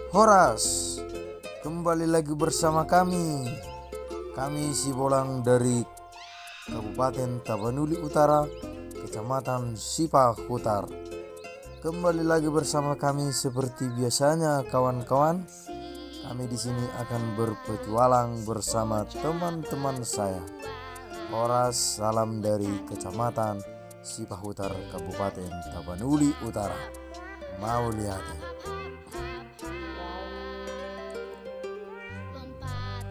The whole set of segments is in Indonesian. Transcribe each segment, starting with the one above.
Horas, kembali lagi bersama kami. Kami Sibolang dari Kabupaten Tapanuli Utara, Kecamatan Sipahutar. Kembali lagi bersama kami seperti biasanya, kawan-kawan. Kami di sini akan berpetualang bersama teman-teman saya. Horas, salam dari Kecamatan Sipahutar, Kabupaten Tapanuli Utara. Mau lihat?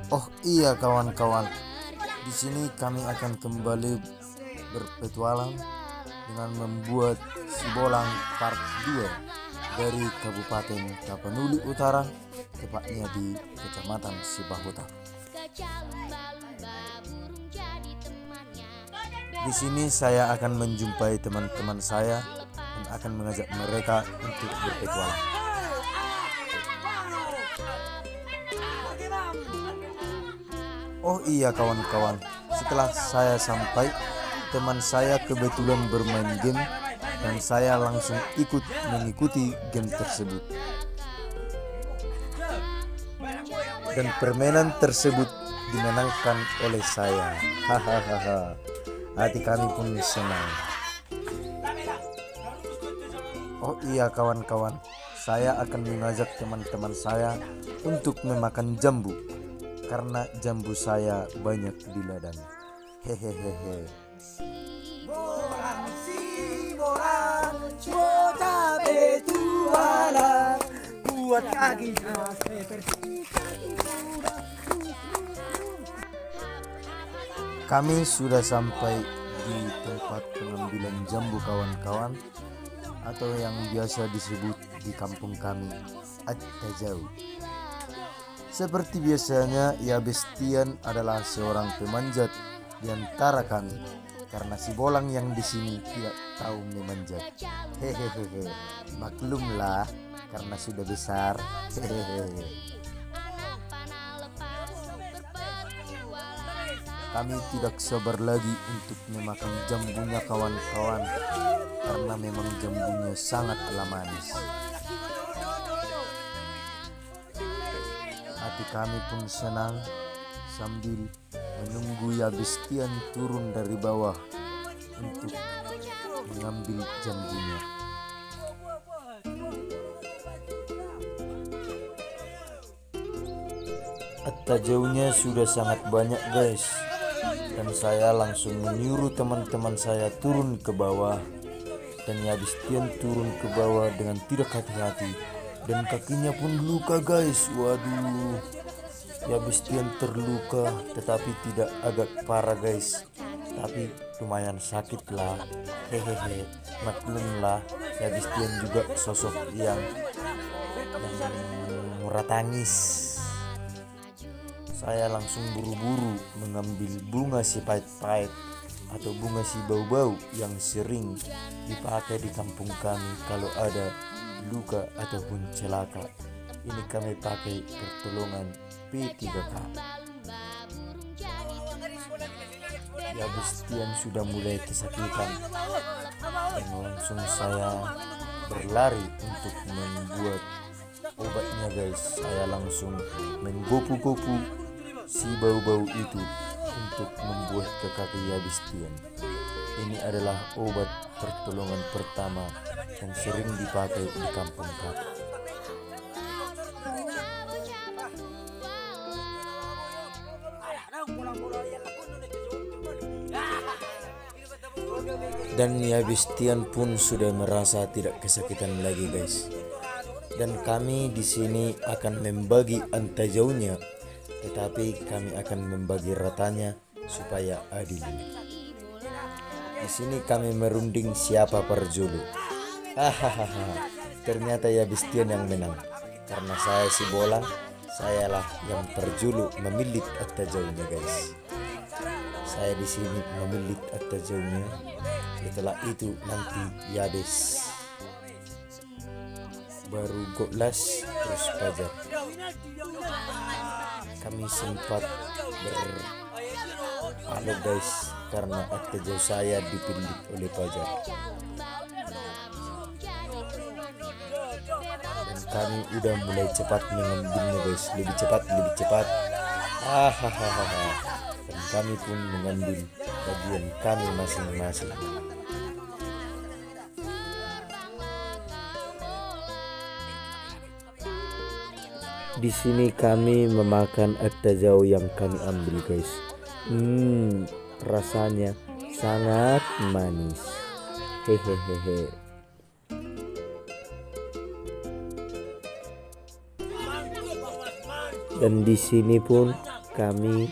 Oh iya kawan-kawan, di sini kami akan kembali berpetualang dengan membuat Sibolang Part 2 dari Kabupaten Tapanuli Utara, tepatnya di Kecamatan Sipahutar. Di sini saya akan menjumpai teman-teman saya dan akan mengajak mereka untuk berpetualang. Oh iya kawan-kawan, setelah saya sampai, teman saya kebetulan bermain game dan saya langsung ikut mengikuti game tersebut. Dan permainan tersebut dimenangkan oleh saya. Hahaha. Hati kami pun senang. Oh iya kawan-kawan, saya akan mengajak teman-teman saya untuk memakan jambu. Karena jambu saya banyak di ladang. Hehehehe. Kami sudah sampai di tempat pengambilan jambu kawan-kawan, atau yang biasa disebut di kampung kami At-Tajau. Seperti biasanya, Bestian adalah seorang pemanjat di antara kami, karena Sibolang yang di sini tidak tahu memanjat. Hehehe, maklumlah karena sudah besar. Hehehe. Kami tidak sabar lagi untuk memakan jambunya kawan-kawan, karena memang jambunya sangatlah manis. Hati kami pun senang sambil menunggu Bestian turun dari bawah untuk mengambil jambunya. Tajaunya sudah sangat banyak guys, dan saya langsung menyuruh teman-teman saya turun ke bawah, dan Bestian turun ke bawah dengan tidak hati-hati. Dan kakinya pun luka guys. Waduh, Bestian terluka, tetapi tidak agak parah guys, tapi lumayan sakit lah. Hehehe, maklumlah Bestian juga sosok yang murah tangis. Saya langsung buru-buru mengambil bunga si pahit-pahit atau bunga si bau-bau yang sering dipakai di kampung kami kalau ada luka ataupun celaka. Ini kami pakai pertolongan P3K. Bestian sudah mulai kesakitan dan langsung saya berlari untuk membuat obatnya guys. Saya langsung menggopu-gopu si bau-bau itu untuk membuat ke kaki Bestian. Ini adalah obat pertolongan pertama yang sering dipakai di kampung kami. Dan Bestian pun sudah merasa tidak kesakitan lagi guys. Dan kami di sini akan membagi antajaunya, tetapi kami akan membagi ratanya supaya adil. Di sini kami merunding siapa perjulu. Hahaha. Ternyata Bestian yang menang. Karena saya Sibolang, sayalah yang perjulu memilit antajaunya guys. Saya di sini memilit antajaunya. Setelah itu nanti Yabes, baru Goklas, terus Fajar. Kami sempat beralo guys, karena At-Tajau saya dipilih oleh Fajar. Dan kami udah mulai cepat mengambilnya guys, lebih cepat. Hahaha. Dan kami pun mengambil bagian kami masing-masing. Di sini kami memakan artajau yang kami ambil guys. Rasanya sangat manis. Hehehe. Dan di sini pun kami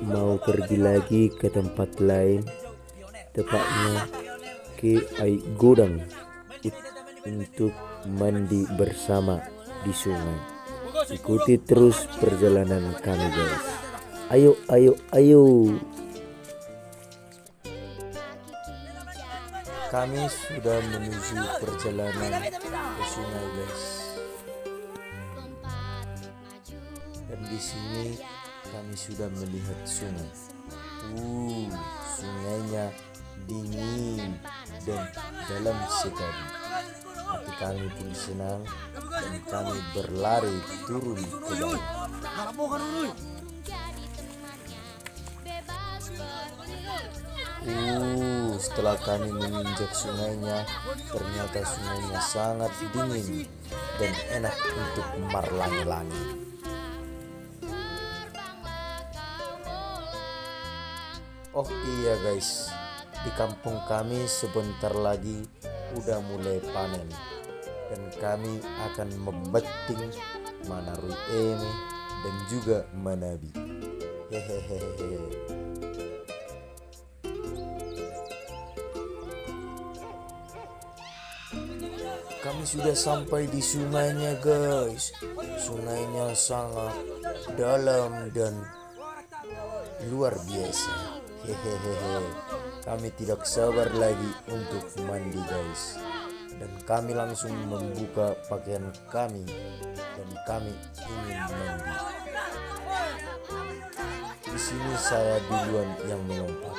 mau pergi lagi ke tempat lain, tepatnya ke air godang untuk mandi bersama di sungai. Ikuti terus perjalanan kami guys. Ayo. Kami sudah menuju perjalanan ke sungai guys. Dan di sini kami sudah melihat sungai. Sungainya dingin dan dalam sekali. Hati kami pun senang dan kami berlari turun ke bawah. Setelah kami menginjak sungainya, ternyata sungainya sangat dingin dan enak untuk marlangi-langi. Oh iya guys, di kampung kami sebentar lagi udah mulai panen dan kami akan membeting manarui eme dan juga manabi. Hehehe. Kami sudah sampai di sungainya guys. Sungainya sangat dalam dan luar biasa. Hehehe. Kami tidak sabar lagi untuk mandi guys. Dan kami langsung membuka pakaian kami dan kami ingin mandi. Di sini saya duluan yang melompat.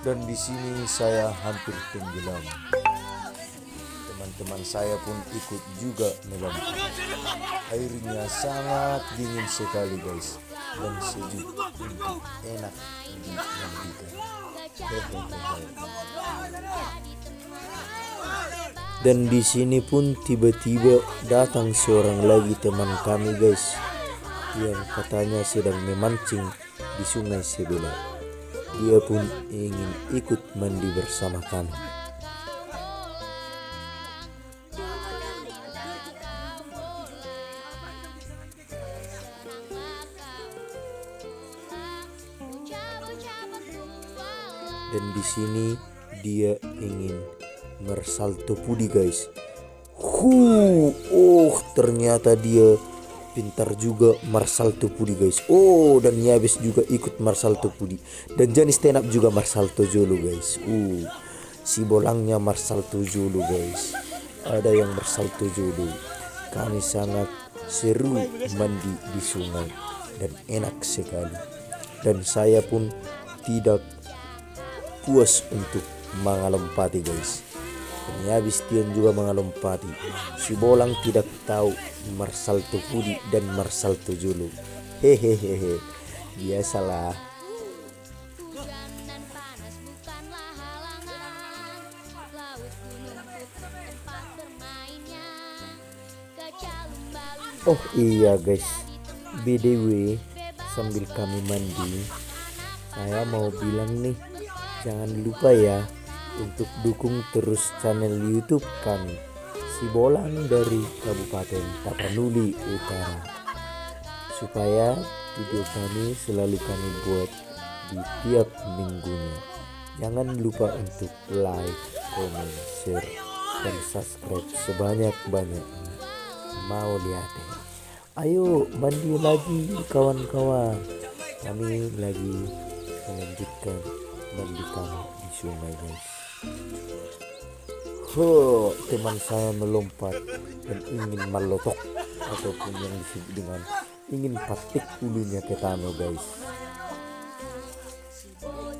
Dan di sini saya hampir tenggelam. Teman-teman saya pun ikut juga melompat. Airnya sangat dingin sekali guys dan sejuk untuk enak dimandikan. Dan di sini pun tiba-tiba datang seorang lagi teman kami guys, yang katanya sedang memancing di sungai sebelah. Dia pun ingin ikut mandi bersama kami. Dan di sini dia ingin mersalto pudi guys. Ternyata dia pintar juga marsalto pudi guys. Dan Yabes juga ikut marsalto pudi. Dan Janis Tenap juga marsalto jolo guys. Si bolangnya marsalto jolo guys. Ada yang marsalto jolo. Kami sangat seru mandi di sungai dan enak sekali. Dan saya pun tidak puas untuk mengalompati guys. Dan habis Tion juga mengalompati. Si bolang tidak tahu marsalto pudi dan marsalto julu. Hehehe. Biasalah. Oh iya guys, BDW sambil kami mandi, saya mau bilang nih, jangan lupa ya untuk dukung terus channel YouTube kami, Si Bolang dari Kabupaten Tapanuli Utara, supaya video kami selalu kami buat di tiap minggunya. Jangan lupa untuk like, comment, share, dan subscribe sebanyak-banyaknya. Mau lihat deh. Ayo mandi lagi kawan-kawan. Kami lagi melanjutkan mandi kami di sungai guys. Teman saya melompat dan ingin melotok ataupun yang disebut dengan ingin patik bulunya ke tanah guys.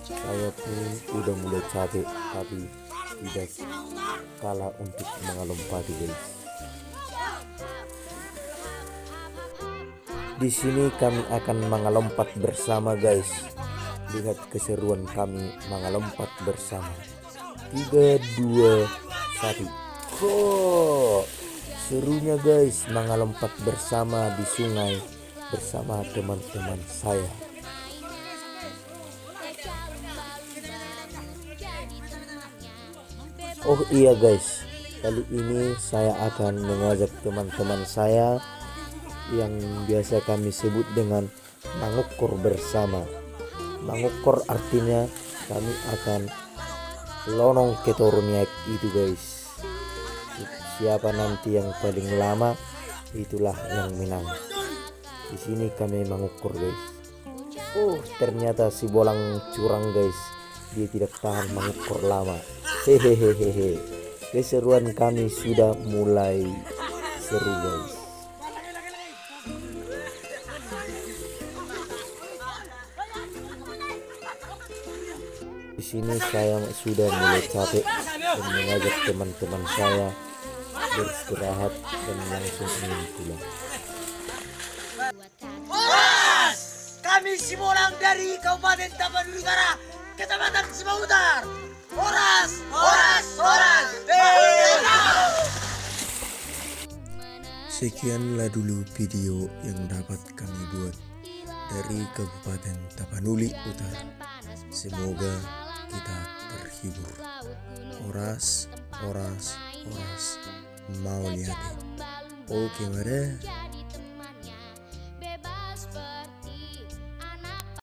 Saya pun udah mulai capek tapi tidak kalah untuk mengalompati guys. Di sini kami akan mengelompat bersama guys. Lihat keseruan kami mengelompat bersama. 3, 2, 1. Kok serunya guys mengelompat bersama di sungai bersama teman-teman saya. Oh iya guys, kali ini saya akan mengajak teman-teman saya yang biasa kami sebut dengan mengukur bersama. Mengukur artinya kami akan lonong ke torunyak itu guys. Siapa nanti yang paling lama itulah yang menang. Di sini kami mengukur guys. Ternyata si bolang curang guys. Dia tidak tahan mengukur lama. Hehehehe. Keseruan kami sudah mulai seru guys. Di sini saya sudah mulai capek dan mengajak teman-teman saya beristirahat dan langsung ingin pulang. Horas! Kami si Bolang dari Kabupaten Tapanuli Utara, Kecamatan Cibautar. Horas! Horas! Horas! Sekianlah dulu video yang dapat kami buat dari Kabupaten Tapanuli Utara. Semoga kita terhibur. Horas, horas, horas. Mau lihat? Oke, mari.